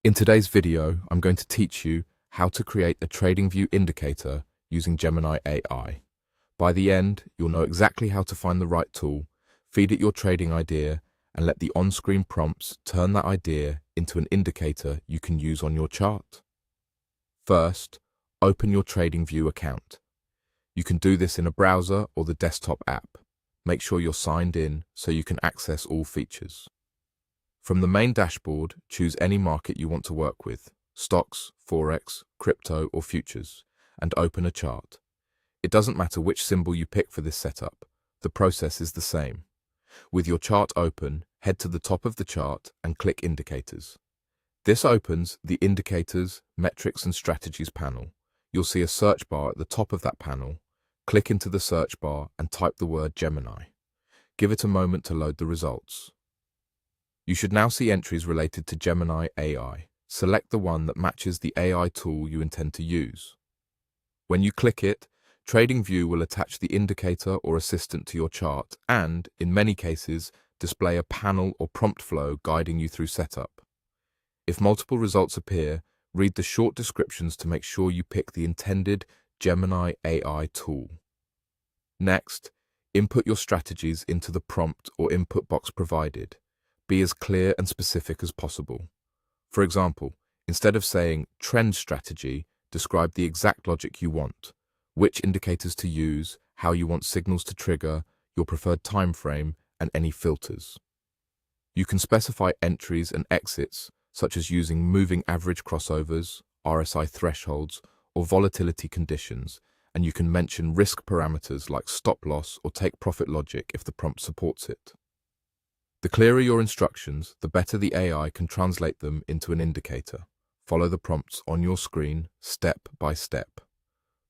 In today's video, I'm going to teach you how to create a TradingView indicator using Gemini AI. By the end, you'll know exactly how to find the right tool, feed it your trading idea, and let the on-screen prompts turn that idea into an indicator you can use on your chart. First, open your TradingView account. You can do this in a browser or the desktop app. Make sure you're signed in so you can access all features. From the main dashboard, choose any market you want to work with, stocks, forex, crypto, or futures, and open a chart. It doesn't matter which symbol you pick for this setup, the process is the same. With your chart open, head to the top of the chart and click Indicators. This opens the Indicators, Metrics and Strategies panel. You'll see a search bar at the top of that panel. Click into the search bar and type the word Gemini. Give it a moment to load the results. You should now see entries related to Gemini AI. Select the one that matches the AI tool you intend to use. When you click it, TradingView will attach the indicator or assistant to your chart and, in many cases, display a panel or prompt flow guiding you through setup. If multiple results appear, read the short descriptions to make sure you pick the intended Gemini AI tool. Next, input your strategies into the prompt or input box provided. Be as clear and specific as possible. For example, instead of saying trend strategy, describe the exact logic you want, which indicators to use, how you want signals to trigger, your preferred time frame, and any filters. You can specify entries and exits, such as using moving average crossovers, RSI thresholds, or volatility conditions, and you can mention risk parameters like stop loss or take profit logic if the prompt supports it. The clearer your instructions, the better the AI can translate them into an indicator. Follow the prompts on your screen, step by step.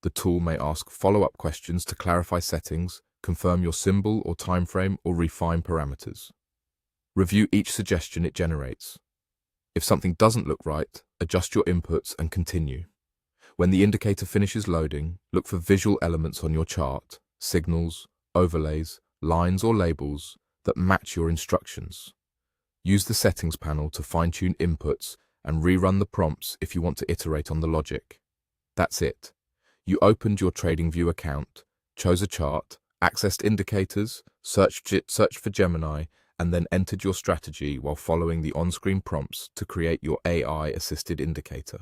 The tool may ask follow-up questions to clarify settings, confirm your symbol or time frame, or refine parameters. Review each suggestion it generates. If something doesn't look right, adjust your inputs and continue. When the indicator finishes loading, look for visual elements on your chart, signals, overlays, lines or labels that match your instructions. Use the settings panel to fine-tune inputs and rerun the prompts if you want to iterate on the logic. That's it. You opened your TradingView account, chose a chart, accessed indicators, searched for Gemini, and then entered your strategy while following the on-screen prompts to create your AI-assisted indicator.